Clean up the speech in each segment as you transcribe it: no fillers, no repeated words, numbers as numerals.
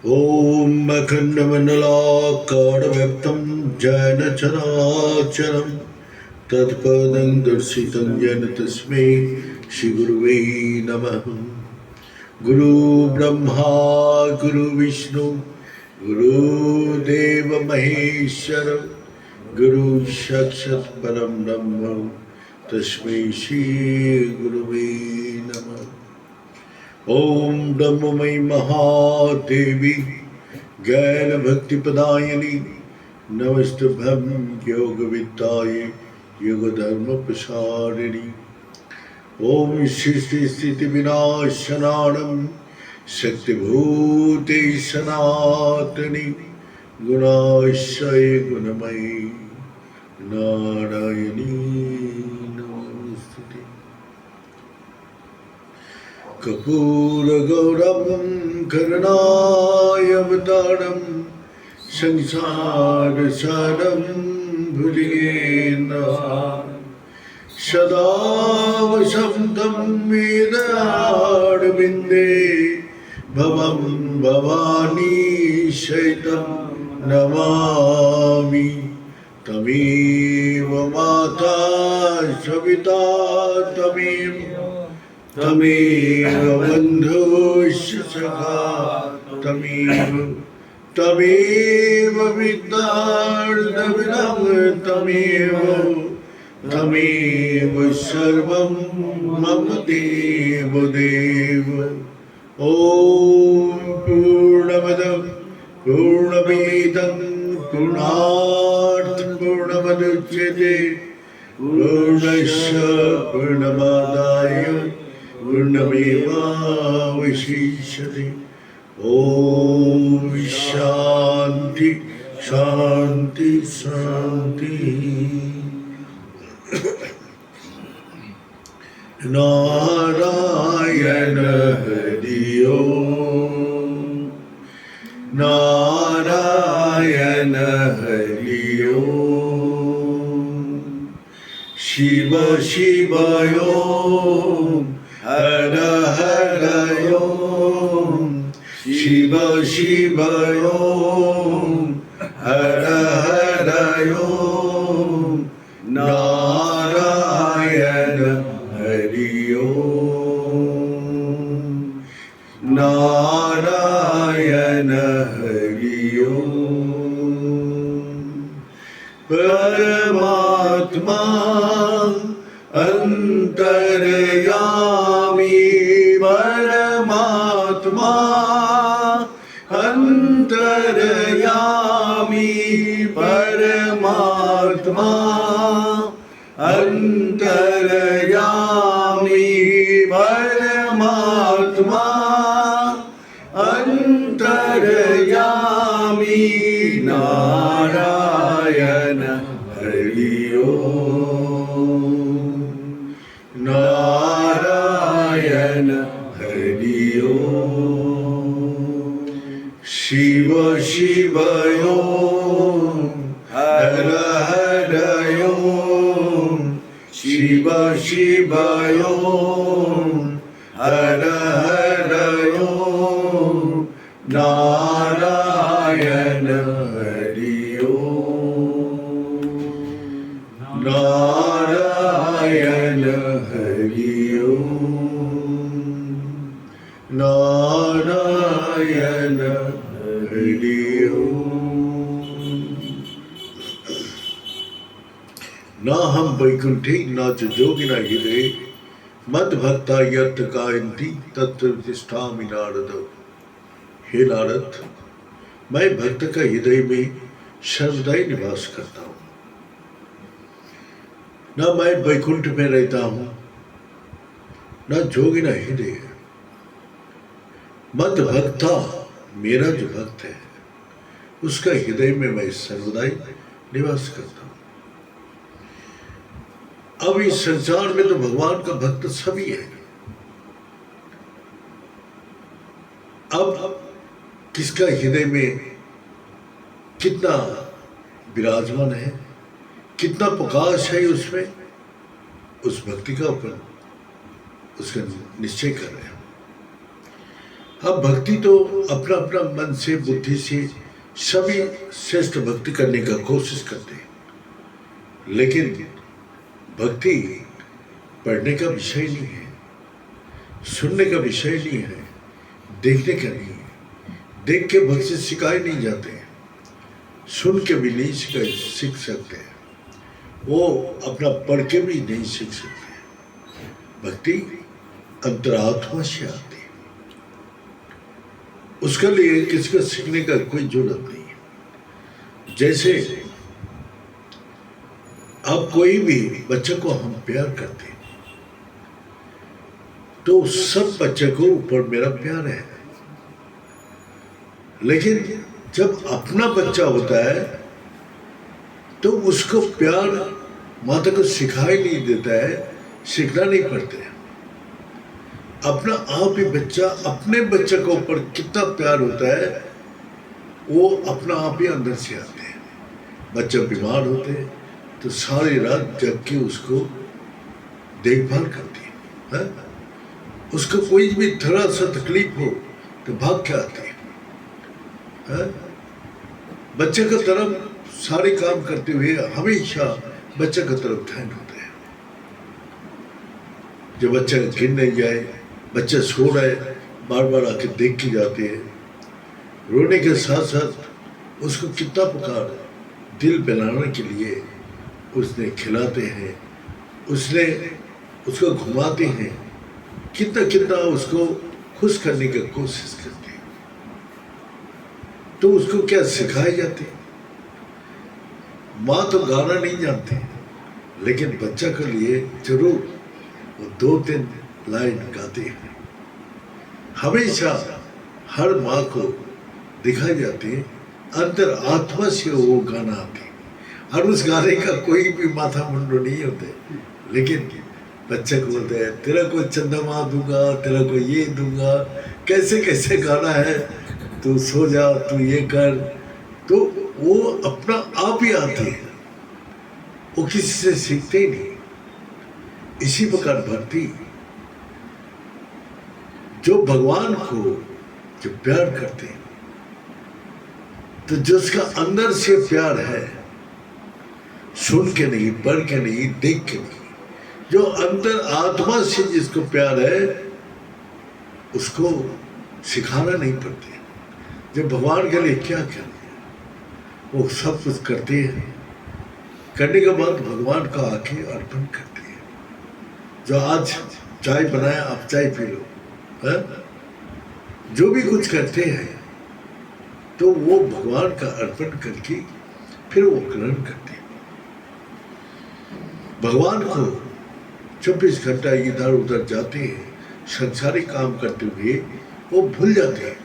ॐ अखण्डमण्डलाकारव्याप्तं येन चराचरं तत्पदं दर्शितं येन तस्मै श्रीगुरुवे नमः। गुरुब्रह्मा गुरुविष्णु गुरुदेव महेश्वर गुरु साक्षात् परं ब्रह्म तस्मै श्रीगुरुवे नमः। ओम ब्रह्ममयी महादेवी ज्ञान भक्ति प्रदायिनी नमस्तुभ्यं योग विद्याये योग धर्म प्रसारिणी। ओम सृष्टि स्थिति विनाशनानं शक्तिभूते सनातनी गुणाश्रय गुणमयी नारायणी नमोस्तुते। कर्पूरगौरवं करुणावतारं संसारसारं भुजगेन्द्रहारं सदा वसन्तं वेदारविन्दे भवं भवानी शैतं नमामि। तमेव माता सविता तमेव बन्धुश्च सखा तमेव विद्यार्थिनं तमेव सर्वं मम देव। ॐ पूर्णमदं पूर्णमिदं पूर्णात् पूर्णमुदच्यते पूर्णस्य पूर्णमादाय पूर्णमेवावशिष्यते। ओम शांति शांति शांति। नारायण हरि ओम नारायण हरि ओम शिव शिवयोम हर हर ओम शिव शिवयोम हर हर ओम नारायण हरि ओम नारायण हरि ओम। परमात्मा अंतर्यामी परमात्मा अंतर्यामी परमात्मा अंतर्यामी परमात्मा अंतर्यामी नारायण हरि ओम नारायण हरि ओम। शिव शिवयोम हर हर ओम शिव शिवयोम हर हर ओम नारायण हरि ओम नारायण हरि ओम नारायण हरि ओम। ना हम वैकुंठे न च जोगिना हृदये मद्भक्ता यत्र गायन्ति तत्र तिष्ठामि नारद। हे नारद, मैं भक्त का हृदय में सर्वदा निवास करता हूँ। न मैं वैकुंठ में रहता हूँ न जोगिना हृदय। मद भक्ता मेरा जो भक्त है उसका हृदय में मैं सर्वदा निवास करता हूँ। अब इस संसार में तो भगवान का भक्त सभी है। अब किसका हृदय में कितना विराजमान है, कितना प्रकाश है उसमें, उस भक्ति का अपन उसका निश्चय कर रहे हैं। अब भक्ति तो अपना अपना मन से बुद्धि से सभी श्रेष्ठ भक्ति करने का कोशिश करते हैं, लेकिन भक्ति पढ़ने का विषय नहीं है, सुनने का विषय नहीं है, देखने का नहीं है। देख के भक्ति सिखाए नहीं जाते हैं, सुन के भी नहीं सीख सकते हैं, वो अपना पढ़ के भी नहीं सीख सकते। भक्ति अंतरात्मा से आती है, उसके लिए किसी को सीखने का कोई जरूरत नहीं है। जैसे अब कोई भी बच्चे को हम प्यार करते हैं तो सब बच्चे को ऊपर मेरा प्यार है, लेकिन जब अपना बच्चा होता है तो उसको प्यार माता को सिखाई नहीं देता है, सीखना नहीं पड़ता है। अपना आप ही बच्चा अपने बच्चे के ऊपर कितना प्यार होता है वो अपना आप ही अंदर से आते हैं। बच्चे बीमार होते हैं तो सारी रात जग के उसको देखभाल करती है, उसको कोई भी थोड़ा सा तकलीफ हो तो भाग के आती है। बच्चे का तरफ सारे काम करते हुए हमेशा बच्चे का तरफ ध्यान होता है। जो बच्चा गिर नहीं जाए, बच्चे सो रहे बार बार आके देख के जाते हैं, रोने के साथ साथ उसको कितना पुकार दिल बनाने के लिए उसने खिलाते हैं, उसने उसको घुमाते हैं, कितना कितना उसको खुश करने की कोशिश करते हैं। तो उसको क्या सिखाए जाते हैं? माँ तो गाना नहीं जानते, लेकिन बच्चा के लिए जरूर वो 2-3 लाइन गाते हैं। हमेशा हर माँ को दिखाए जाते हैं अंतर आत्मा से वो गाना आते, और उस गाने का कोई भी माथा मुंडो नहीं होते, लेकिन बच्चे को बोलते हैं तेरा को चंद्रमा दूंगा, तेरा को ये दूंगा, कैसे कैसे गाना है, तू सो जा, तू ये कर। तो वो अपना आप ही आते हैं, वो किसी से सीखते ही नहीं। इसी प्रकार भक्ति जो भगवान को जो प्यार करते हैं, तो जिसका अंदर से प्यार है, सुन के नहीं, पढ़ के नहीं, देख के नहीं, जो अंतर आत्मा से जिसको प्यार है उसको सिखाना नहीं पड़ते। जो भगवान के लिए क्या करते हैं वो सब कुछ करते हैं, करने के बाद भगवान का आके अर्पण करते हैं। जो आज चाय बनाया आप चाय पी लो, है? जो भी कुछ करते हैं तो वो भगवान का अर्पण करके फिर वो ग्रहण करते हैं। भगवान को 24 घंटा इधर उधर जाते हैं, संसारिक काम करते हुए वो भूल जाते हैं,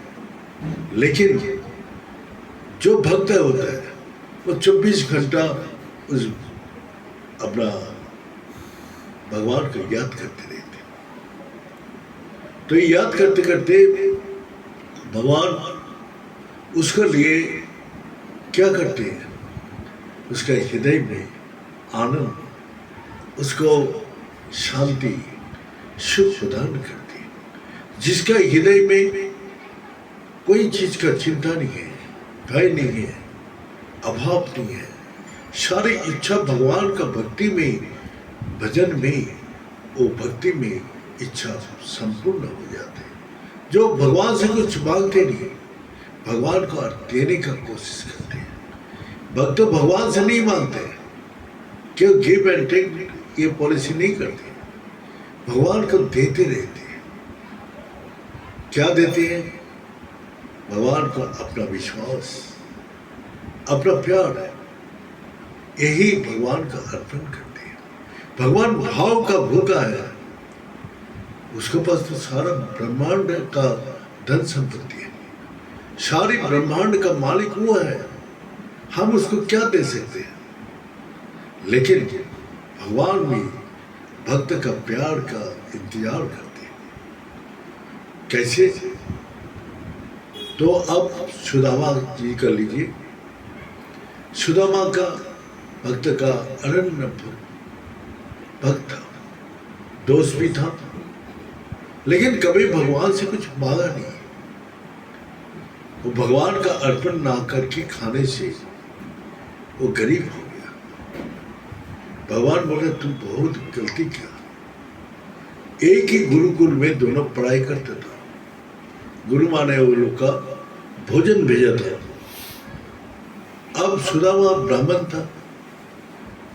लेकिन जो भक्त होता है वो 24 घंटा उस अपना भगवान को याद करते रहते। तो याद करते करते भगवान उसके लिए क्या करते हैं, उसका हृदय में आनंद, उसको शांति, सुख प्रदान करते हैं। जिसका हृदय में कोई चीज का चिंता नहीं है, भय नहीं है, अभाव नहीं है, सारी इच्छा भगवान का भक्ति में, भजन में, वो भक्ति में इच्छा संपूर्ण हो जाते हैं। जो भगवान से कुछ मांगते नहीं, भगवान को देने का कोशिश करते हैं। भक्त भगवान से नहीं मांगते, क्यों गिव एंड टेक ये पॉलिसी नहीं करते, भगवान को देते रहते हैं। क्या देते हैं? भगवान को अपना विश्वास, अपना प्यार, यही भगवान का अर्पण करते हैं। भगवान भाव का भूखा है, उसके पास तो सारा ब्रह्मांड का धन संपत्ति है, सारी ब्रह्मांड का मालिक वो है, हम उसको क्या दे सकते हैं? लेकिन भगवान भी भक्त का प्यार का इंतजार करते हैं। कैसे? तो अब सुदामा जी का लीजिए। सुदामा का भक्त का अनन्य भक्त था, दोस्त भी था, लेकिन कभी भगवान से कुछ मांगा नहीं। वो भगवान का अर्पण ना करके खाने से वो गरीब हो गया। भगवान बोले तुम बहुत गलती किया। एक ही गुरुकुल में दोनों पढ़ाई करते था। गुरु माने वो लोग का भोजन भेजा था। अब सुदामा ब्राह्मण था,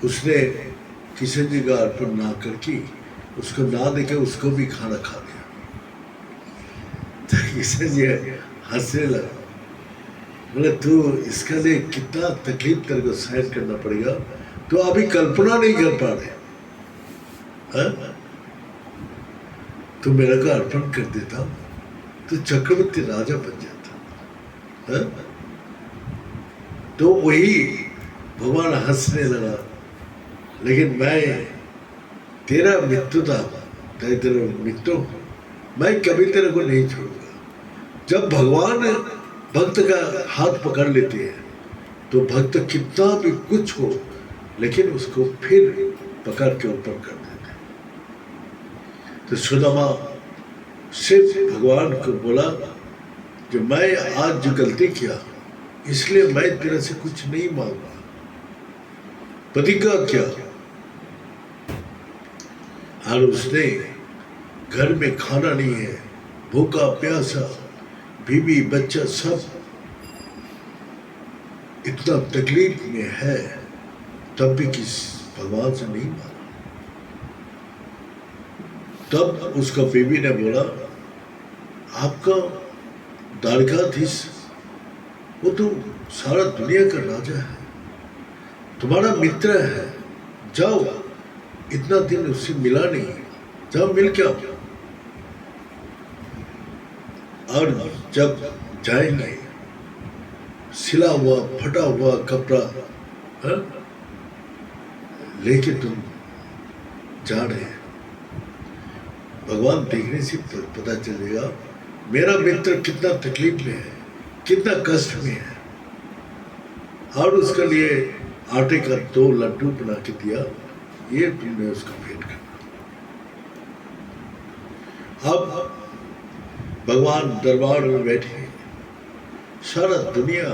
उसने किसी जी का अर्पण ना करके उसको ना देके उसको भी खाना खा लिया। तो किसी जी हंसने लगा, बोले तू इसके लिए कितना तकलीफ तेरे को सहन करना पड़ेगा, तो अभी कल्पना नहीं कर पा रहे। तो मेरा का अर्पण कर देता तो चक्रवर्ती राजा बन जाता। तो वही भगवान हंसने लगा, लेकिन मैं तेरा मित्र था, तेरा मित्र हूं, मैं कभी तेरे को नहीं छोड़ूंगा। जब भगवान भक्त का हाथ पकड़ लेते हैं तो भक्त कितना भी कुछ हो लेकिन उसको फिर पकड़ के ऊपर कर देते हैं। तो सुदामा सिर्फ भगवान को बोला कि मैं आज जो गलती किया इसलिए मैं तेरे से कुछ नहीं मांगा, प्रतिज्ञा किया। और उसने घर में खाना नहीं है, भूखा प्यासा, बीवी बच्चा सब इतना तकलीफ में है, तब भी किस भगवान से नहीं मांगा। तब उसका बीवी ने बोला आपका द्वारकाधीश वो तो सारा दुनिया का राजा है, तुम्हारा मित्र है, जाओ, इतना दिन उससे मिला नहीं, जाओ मिल के आओ। और जब जाएंगे सिला हुआ फटा हुआ कपड़ा लेके तुम जा रहे हैं, भगवान देखने से पता चलेगा मेरा मित्र कितना तकलीफ में है, कितना कष्ट में है। और उसके लिए आटे का 2 लड्डू बना के दिया, ये तुमने उसको भेंट करना। अब भगवान दरबार में बैठे, सारा दुनिया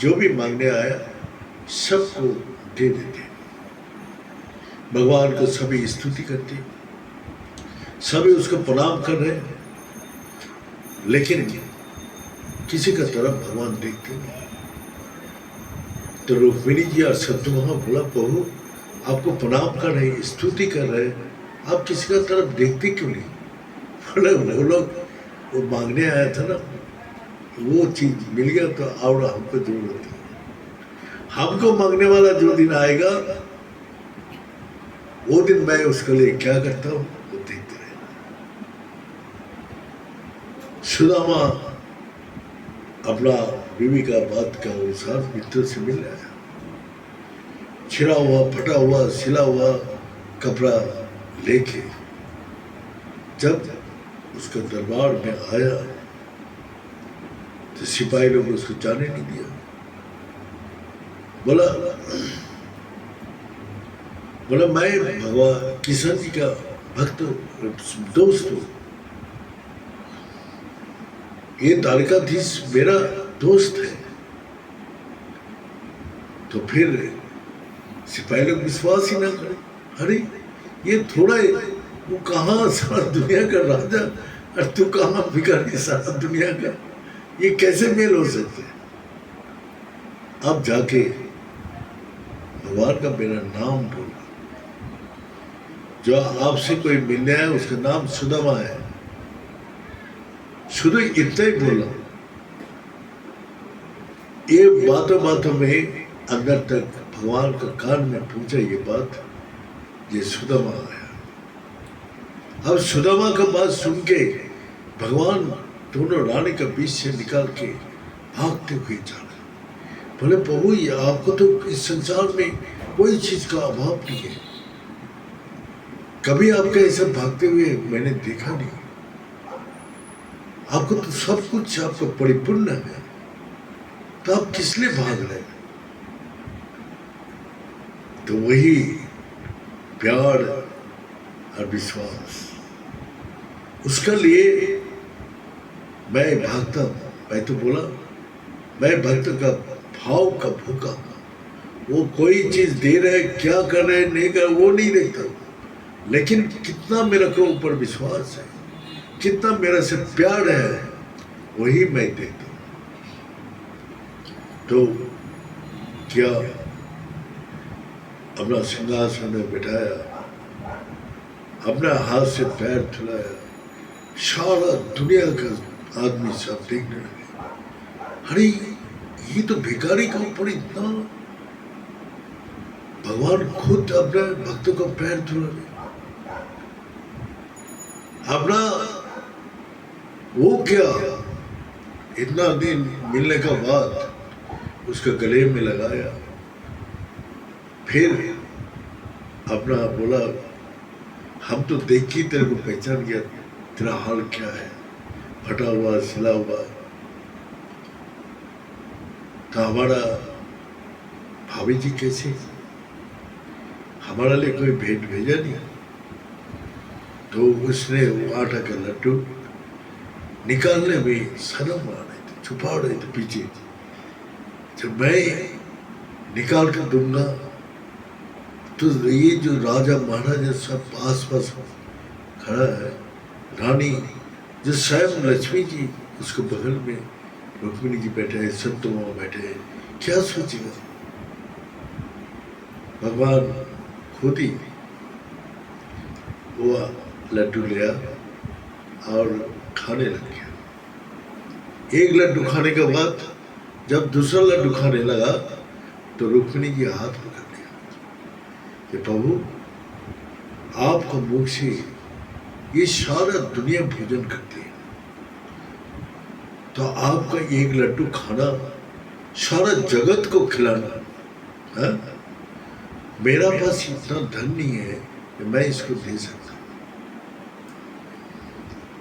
जो भी मांगने आया सबको दे देते। भगवान को सभी स्तुति करते, सभी उसको प्रणाम कर रहे हैं, लेकिन किसी का तरफ भगवान देखते नहीं। तो रुक्मिणी जी और सत्यभामा बोला प्रभु आपको प्रणाम कर रहे, स्तुति कर रहे, आप किसी का तरफ देखते क्यों नहीं? बोले वो लोग वो मांगने आया था ना, वो चीज मिल गया तो और हमको जरूरत है। हमको मांगने वाला जो दिन आएगा वो दिन मैं उसके लिए क्या करता हूँ वो देखते रहे। सुदामा अपना बीवी का बात का अनुसार मित्र से मिल रहा है, छिड़ा हुआ फटा हुआ सिला हुआ कपड़ा लेके जब उसका दरबार में आया तो सिपाही लोग उसको जाने नहीं दिया। बोला मैं भगवान किशन जी का भक्त दोस्त हूँ, ये द्वारकाधीश मेरा दोस्त है। तो फिर सिपाही लोग विश्वास ही ना करे, अरे ये थोड़ा वो कहाँ सारा दुनिया का राजा और तू कहाँ भिखारी सारा दुनिया का, ये कैसे मेल हो सकते हैं? अब जाके भगवान का मेरा नाम बोला, जो आपसे कोई मिलने आया उसका नाम सुदामा है, शुरू इतना ही बोला। ये बातों बातों में अंदर तक भगवान का कान में पहुंचा ये बात, ये सुदामा आया। अब सुदामा का बात सुन के भगवान दोनों रानी का बीच से निकाल के भागते हुए जा रहे। बोले प्रभु ये आपको तो इस संसार में कोई चीज का अभाव नहीं है, कभी आपका ऐसा भागते हुए मैंने देखा नहीं, आपको तो सब कुछ आपको परिपूर्ण है, तो आप किस लिए भाग रहे? तो वही प्यार और विश्वास, उसके लिए मैं भागता हूं। मैं तो बोला मैं भक्त का भाव का भूखा, वो कोई चीज दे रहे क्या कर रहे नहीं कर वो नहीं देखता, लेकिन कितना मेरे को ऊपर विश्वास है, कितना मेरे से प्यार है, वही मैं देखता हूँ। तो क्या अपना सिंहासन में बिठाया, अपना हाथ से पैर थुलाया, सारा दुनिया का आदमी सब देखने लगे, अरे ये तो भिखारी के ऊपर इतना, भगवान खुद अपने भक्तों का पैर धुला रहे, अपना वो क्या इतना दिन मिलने का बाद उसका गले में लगाया, फिर अपना बोला हम तो देख के तेरे को पहचान गया, तेरा हाल क्या है, फटा हुआ सिला हुआ, तो हमारा भाभी जी कैसे, हमारे लिए कोई भेंट भेजा नहीं। तो उसने वो आटा का लड्डू निकालने में शर्म आ रही थी, छुपा रहे थे पीछे, जब मैं निकाल कर दूंगा तो ये जो राजा महाराजा सब आस पास खड़ा है, रानी जो स्वयं लक्ष्मी जी उसको बगल में रुक्मिणी जी बैठे हैं, सत्यभामा बैठे हैं, क्या सोचेगा। भगवान खुद ही वो लड्डू लिया और खाने लग गया। एक लड्डू खाने के बाद जब दूसरा लड्डू खाने लगा तो रुक्मिणी जी हाथ पकड़ लिया कि प्रभु आपका मुख से ये सारा दुनिया भोजन करती है, तो आपका एक लड्डू खाना सारा जगत को खिलाना है? मेरा पास इतना धन नहीं है कि मैं इसको दे सकता,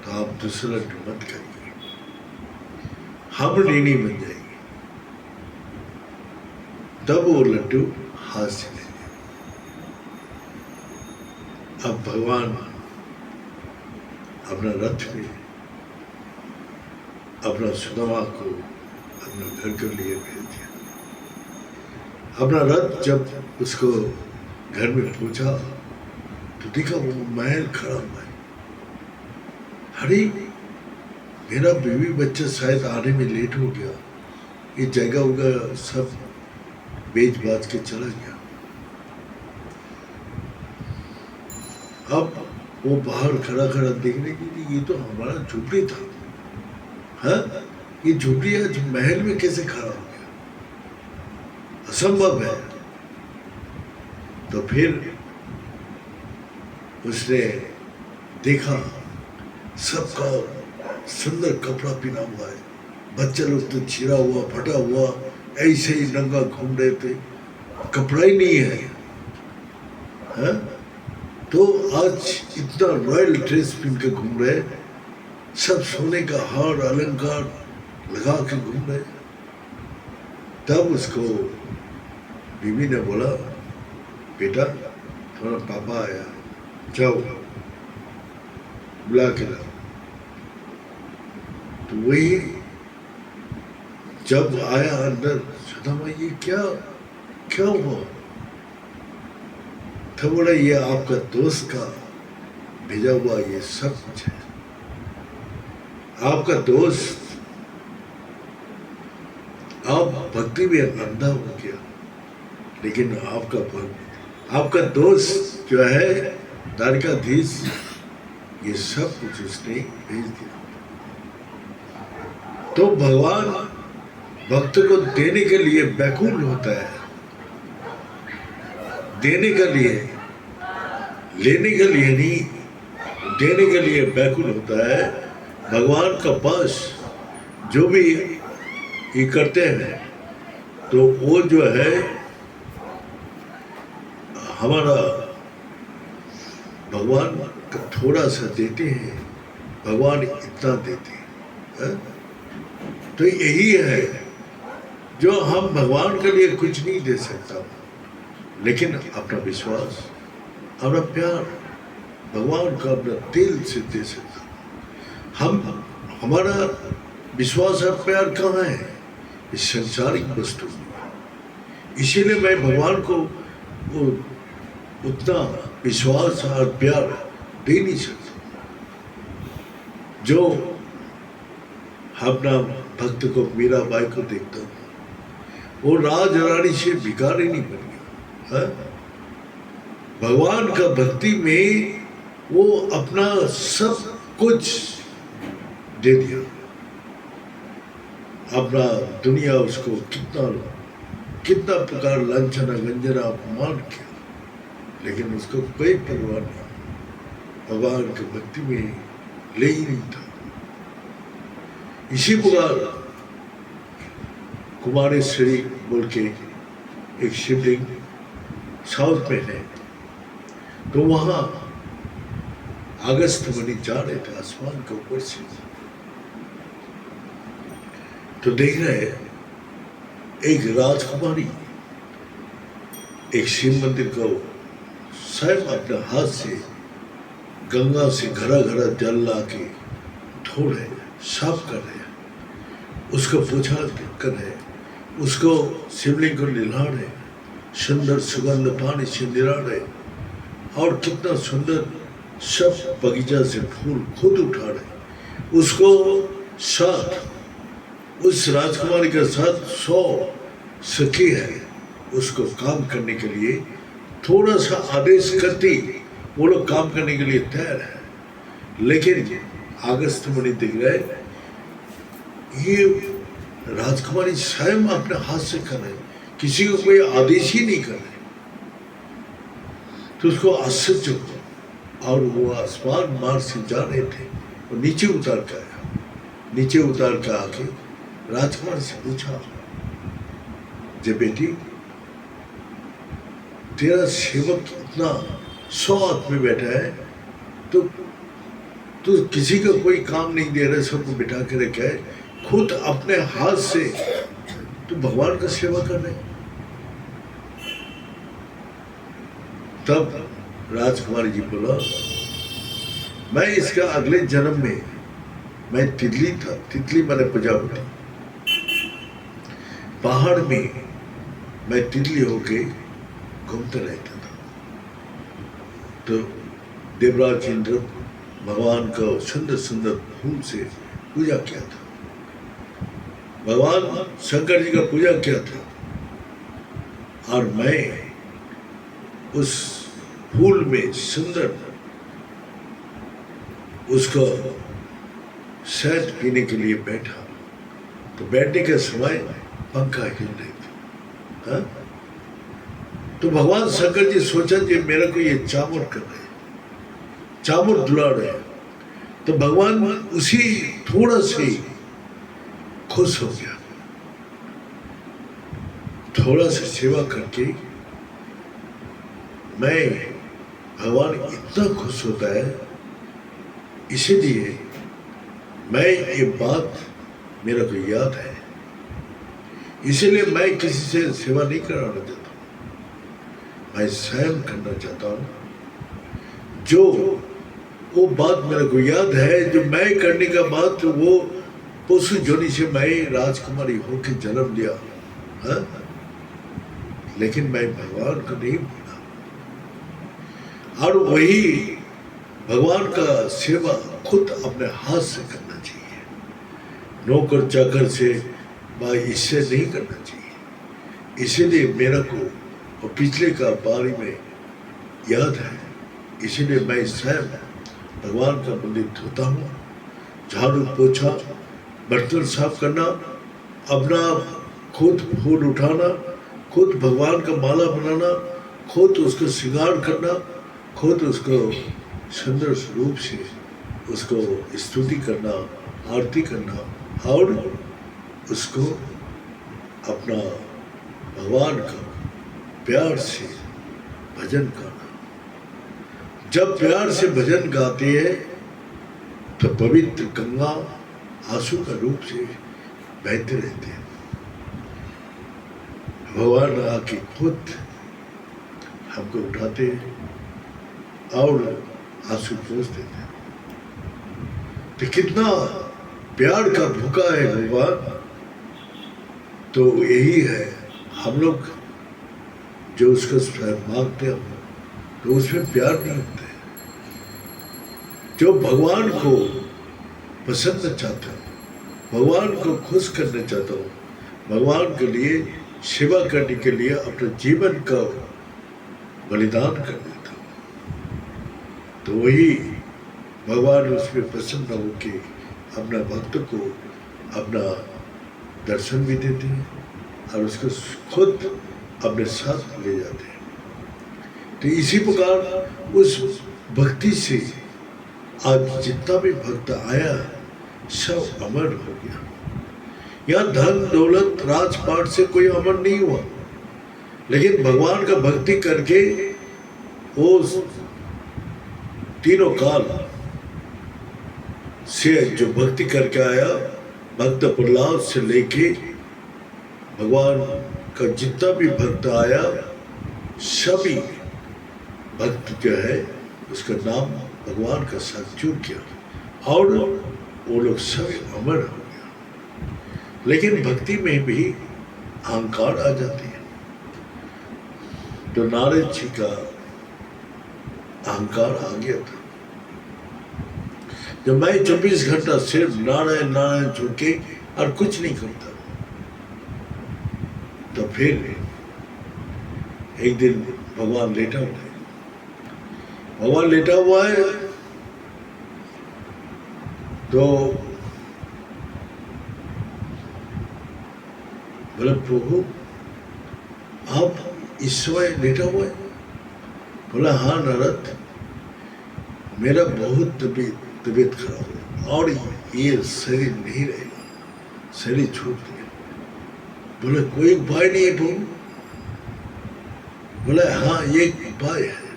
तो आप दूसरा लड्डू मत करिए, हम ऋणी बन जाएंगे। तब वो लड्डू हाथ से ले लिया। अब भगवान अपना रथ में अपना सुदामा को अपना घर के लिए भेज दिया। अपना रथ जब उसको घर में पहुंचा तो देखा वो महल खड़ा हुआ है, अरे मेरा बीवी बच्चा शायद आने में लेट हो गया, ये जगह उगह सब बेच बाज के चला गया। अब वो बाहर खड़ा खड़ा देखने के लिए, ये तो हमारा झोपड़ी था, हाँ ये झोपड़ी आज महल में कैसे खड़ा हो गया, असंभव है। तो फिर उसने देखा सबका सुंदर कपड़ा पहना हुआ है, बच्चे लोग तो छिरा हुआ फटा हुआ ऐसे ही नंगा घूम रहे थे, कपड़ा ही नहीं है, हाँ? तो आज इतना रॉयल ड्रेस पहन के घूम रहे, सब सोने का हार अलंकार लगा के घूम रहे। तब उसको बीवी ने बोला बेटा तुम्हारा पापा आया, जाओ बुला के लाओ। तो वही जब आया अंदर, सुदामा ये क्या क्या हुआ, तो बोला ये आपका दोस्त का भेजा हुआ ये सब कुछ है, आपका दोस्त आप भक्ति में अंधा हो गया, लेकिन आपका दोस्त जो है द्वारकाधीश, ये सब कुछ उसने भेज दिया। तो भगवान भक्त को देने के लिए व्याकुल होता है, देने के लिए, लेने के लिए नहीं, देने के लिए व्याकुल होता है। भगवान का पास जो भी ये करते हैं तो वो जो है हमारा भगवान का थोड़ा सा देते हैं, भगवान इतना देते हैं। तो यही है जो हम भगवान के लिए कुछ नहीं दे सकता, लेकिन अपना विश्वास, अपना प्यार भगवान का अपना दिल से दे सकता। हम हमारा विश्वास और प्यार कहाँ है? इस संसारिक वस्तु में। इसीलिए मैं भगवान को वो उतना विश्वास और प्यार दे नहीं सकता जो अपना भक्त को, मीराबाई को देखता हूँ। वो राज रानी से भिखारी नहीं बन गया है? भगवान का भक्ति में वो अपना सब कुछ दे दिया। अपना दुनिया उसको कितना प्रकार लांछना गंजना अपमान किया, लेकिन उसको कोई परवाह नहीं, भगवान की भक्ति में ले ही नहीं था। इसी प्रकार कुमारेश्वरी बोल के एक शिवलिंग साउथ में है, तो वहां अगस्त मणि जा रहे थे आसमान के ऊपर से, तो देख रहे एक राजकुमारी एक शिव मंदिर को स्वयं अपने हाथ से गंगा से घड़ा घड़ा जल ला के धो रहे, साफ कर रहे, उसको पूछा कर रहे, उसको शिवलिंग को निला रहे, सुंदर सुगंध पानी से निरा रहे, और कितना सुंदर सब बगीचा से फूल खुद उठा रहे। उसको साथ उस राजकुमारी के साथ 100 सखी है, उसको काम करने के लिए थोड़ा सा आदेश करती वो लोग काम करने के लिए तैयार है। लेकिन अगस्त मणि दिख रहे, ये राजकुमारी स्वयं अपने हाथ से कर रहे, किसी को कोई आदेश ही नहीं कर रहे। तो उसको आश्चर्य हुआ, और वो आसमान मार्ग से जा रहे थे, वो नीचे उतार के आया। नीचे उतार के आके राजकुमार से पूछा, जे बेटी तेरा सेवक इतना 100 आदमी बैठा है, तो तू किसी का कोई काम नहीं दे रहा, सबको बिठा के रखा है, खुद अपने हाथ से तू भगवान का सेवा कर रहे। तब राजकुमारी जी बोला, मैं इसका अगले जन्म में मैं तितली था, तितली मैंने प्रजापति, पहाड़ में मैं तितली होके घूमता रहता था। तो देवराज इंद्र भगवान का सुंदर सुंदर फूल से पूजा किया था, भगवान शंकर जी का पूजा किया था, और मैं उस फूल में सुंदर उसको शहद पीने के लिए बैठा, तो बैठने के समय पंखा हिल रहे थे। हाँ? तो भगवान शंकर जी सोचा कि मेरे को ये चामुर कर रहे, चामुर दुला रहे, तो भगवान उसी थोड़ा से खुश हो गया। थोड़ा सा सेवा करके मैं भगवान इतना खुश होता है, इसीलिए मैं ये बात मेरे को याद है, इसीलिए मैं किसी से सेवा नहीं कराना चाहता, मैं स्वयं करना चाहता हूँ। जो वो बात मेरे को याद है, जो मैं करने का बात, वो पशु जोनी से मैं राजकुमारी होकर जन्म लिया, हाँ? लेकिन मैं भगवान को नहीं भूला, और वही भगवान का सेवा खुद अपने हाथ से करना चाहिए, नौकर चाकर से भाई इससे नहीं करना चाहिए। इसीलिए मेरा को और पिछले का बारे में याद है, इसीलिए मैं स्वयं भगवान का मंदिर धोता हूँ, झाड़ू पोछा बर्तन साफ करना, अपना खुद फूल उठाना, खुद भगवान का माला बनाना, खुद उसको श्रृंगार करना, खुद उसको सुंदर रूप से उसको स्तुति करना, आरती करना, और उसको अपना भगवान का प्यार से भजन गाना। जब प्यार से भजन गाते हैं तो पवित्र गंगा आंसू का रूप से बहते रहते हैं। भगवान आके खुद हमको उठाते और आंसू पोंछ देते हैं। तो कितना प्यार का भूखा है भगवान, तो यही है हम लोग जो उसको मांगते हैं तो उसमें प्यार नहीं होता है। जो भगवान को पसंद चाहता हूँ, भगवान को खुश करना चाहता हूँ, भगवान के लिए सेवा करने के लिए अपने जीवन का बलिदान कर देता हूँ, तो वही भगवान उसमें प्रसन्न होकर अपना भक्त को अपना दर्शन भी देते हैं और उसको खुद अपने साथ ले जाते हैं। तो इसी प्रकार उस भक्ति से आज जितना भी भक्त आया सब अमर हो गया। यहाँ धन दौलत राजपाट से कोई अमर नहीं हुआ, लेकिन भगवान का भक्ति करके वो तीनों काल से जो भक्ति करके आया, भक्त प्रहलाद से लेके भगवान का जितना भी भक्त आया, सभी भक्त जो है उसका नाम भगवान का साथ जुड़ गया और वो लोग सभी अमर हो गया। लेकिन भक्ति में भी अहंकार आ जाती है। तो नारद जी का अहंकार आ गया था। जब मैं 24 घंटा सिर्फ नारायण नारायण झुके और कुछ नहीं करता, तो फिर एक दिन भगवान लेटा हुआ है, भगवान लेटा हुआ है, तो बोले प्रभु आप इस समय लेटा हुआ है? बोला हाँ नारद, मेरा बहुत तबीयत खराब है और ये शरीर नहीं रहेगा, शरीर छूट गया। बोले कोई उपाय नहीं है प्रभु? बोला हाँ एक उपाय है,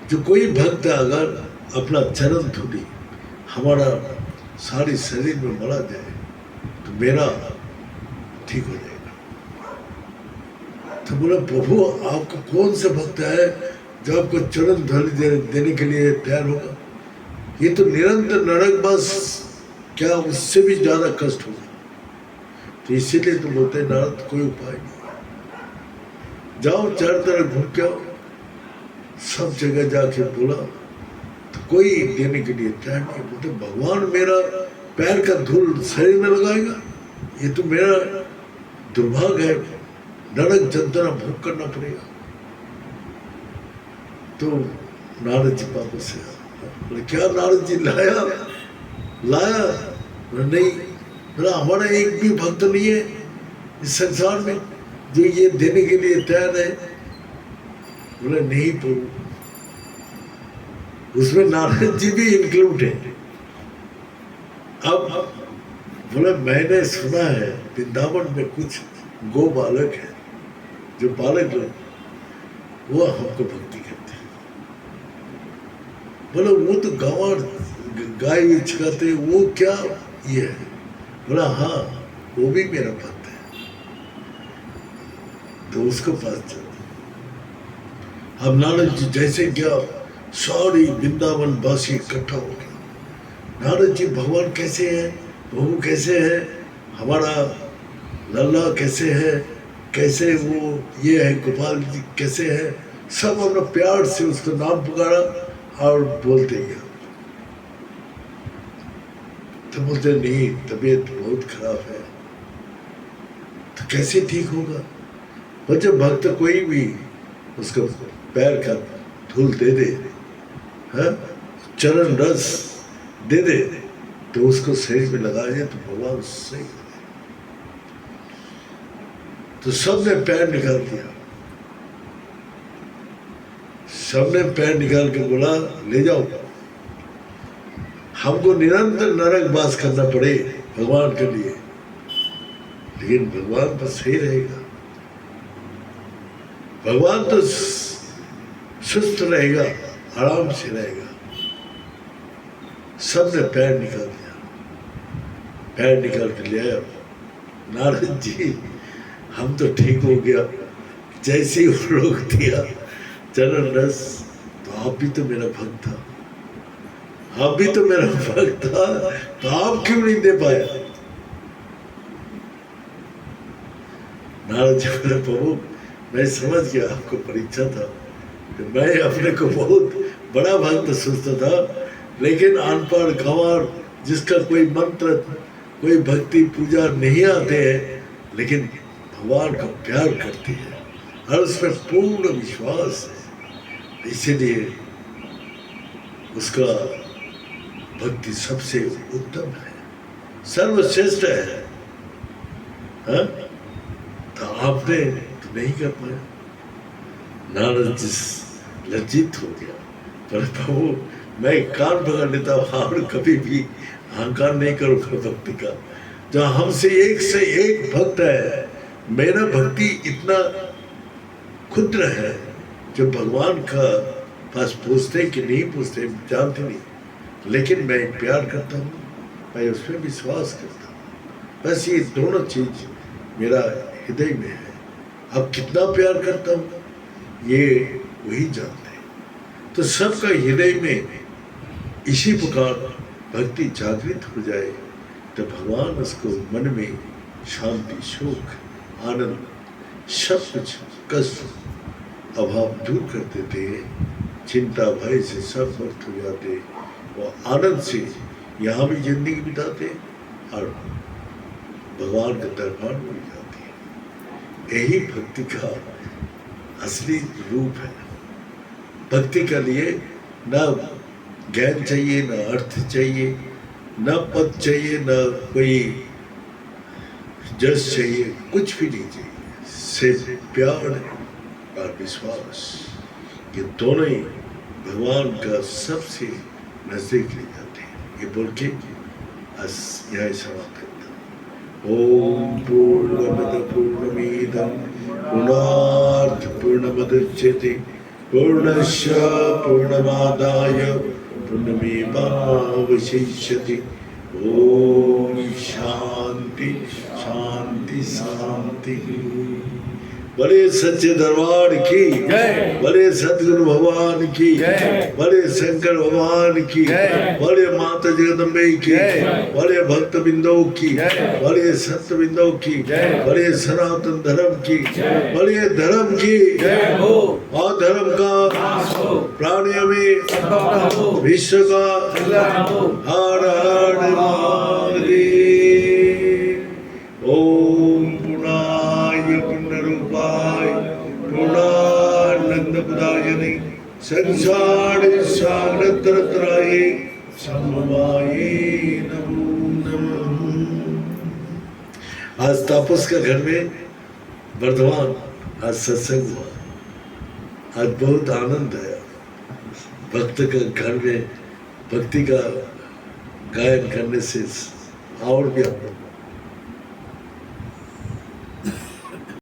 जो कोई भक्त अगर अपना चरण धूलि हमारा सारी शरीर में मरा जाए तो मेरा ठीक हो जाएगा। तो बोला प्रभु आपका कौन सा भक्त है जो आपको चरण धूलि देने के लिए तैयार होगा? ये तो निरंतर नरकवास, क्या उससे भी ज्यादा कष्ट होगा। तो इसीलिए तो बोलते हैं नारद कोई उपाय नहीं, जाओ चार तरफ घूम के आओ। सब जगह जाके बोला तो कोई देने के लिए तैयार नहीं। बोलते भगवान मेरा पैर का धूल शरीर में लगाएगा, ये तो मेरा दुर्भाग्य है, नरक जंतना भोग करना पड़ेगा। तो नारद जी वापस से बोले क्या नारद जी लाया? नहीं, बोला हमारा एक भी भक्त नहीं है इस संसार में जो ये देने के लिए तैयार है। बोले नहीं प्रभु, उसमें नारद जी भी इंक्लूड है। अब बोले मैंने सुना है वृंदावन में कुछ गो बालक है, जो बालक लोग वो हमको भक्ति करते हैं। बोले वो तो गाय छिकाते, वो क्या ये है? बोला हाँ वो भी मेरा भक्त है। तो उसको पास चल। हम नारद जी जैसे गया, सारी वृंदावन वासी इकट्ठा हो गया। नारद जी भगवान कैसे है, प्रभु कैसे है, हमारा लल्ला कैसे है, कैसे वो ये है, गोपाल जी कैसे है, सब अपना प्यार से उसका नाम पुकारा और बोलते गया। तो बोलते नहीं तबीयत बहुत खराब है। तो कैसे ठीक होगा? और जब भक्त कोई भी उसको पैर का धूल दे दे, हाँ चरण रस दे दे, तो उसको शरीर में लगाए तो भगवान सही। तो सबने पैर निकाल दिया, सबने पैर निकाल के बोला ले जाओ, हमको निरंतर नरक वास करना पड़े भगवान के लिए, लेकिन भगवान तो सही रहेगा, भगवान तो सुस्त रहेगा, आराम से रहेगा। सबने पैर निकाल दिया, पैर निकाल के ले आया। नारद जी हम तो ठीक हो गया, जैसे ही वो रोक दिया चरण रस, तो आप भी तो मेरा भक्त था, आप भी तो मेरा भक्त था, तो आप क्यों नहीं दे पाया? नारद जी बोले, प्रभु मैं समझ गया आपको परीक्षा था। मैं अपने को बहुत बड़ा भक्त सोचता था, लेकिन अनपढ़ गंवार जिसका कोई मंत्र कोई भक्ति पूजा नहीं आते हैं, लेकिन भगवान का प्यार करती है और उसमें पूर्ण विश्वास है, इसीलिए उसका भक्ति सबसे उत्तम है, सर्वश्रेष्ठ है। हाँ? तो आपने तो नहीं कर पाया। नारद जी लज्जित हो गया, पर प्रभु मैं कान पकड़ लेता हूँ और कभी भी अहंकार नहीं करूँगा भक्ति का। जो हमसे एक से एक भक्त है, मेरा भक्ति इतना क्षुद्र है, जो भगवान का पास पूछते कि नहीं पूछते जानते नहीं, लेकिन मैं प्यार करता हूँ, मैं उसमें विश्वास करता हूँ। बस ये दोनों चीज मेरा हृदय में है। अब कितना प्यार करता हूँ ये वही जानते हैं। तो सबका हृदय में इसी प्रकार भक्ति जागृत हो जाए तो भगवान उसको मन में शांति, सुख, आनंद, सब कुछ कष्ट अभाव दूर कर देते हैं। चिंता भय से सब मुक्त हो जाते, वो आनंद से यहाँ भी जिंदगी बिताते और भगवान के दरबार में भी जाते हैं। यही भक्ति का असली रूप है। भक्ति के लिए न ज्ञान चाहिए, न अर्थ चाहिए, न पद चाहिए, न कोई जस चाहिए, कुछ भी नहीं चाहिए, सिर्फ प्यार और विश्वास। ये दोनों ही भगवान का सबसे नजदीक ले जाते हैं। ये बोल के यहाँ समाप्त करता हूँ। ओम पूर्णमद पूर्णमिदं पूर्णात् पूर्णमुदच्यते पूर्णस्य पूर्णमादाय पूर्णमेवावशिष्यते। ओम शांति शांति शांति। बड़े सच्चे दरबार की जय, बड़े सतगुरु भगवान की जय, बड़े शंकर भगवान की जय, बड़े माता जगदम्बे की जय, बड़े भक्त बिंदु की जय, बड़े सत्य बिंदु की जय, बड़े सनातन धर्म की जय, बड़े धर्म की जय हो। और धर्म का प्राणियों में विश्व का हर हर महादेव। ओम पुनाय पुनरूपाय पूर्णानंदप्रदायिने संसार सागरत्रत्राय समवाये नमो नमः। आज तापस का घर में वर्धमान आज सत्संग हुआ। आज बहुत आनंद है। भक्त का घर में भक्ति का गायन करने से और भी आनंद।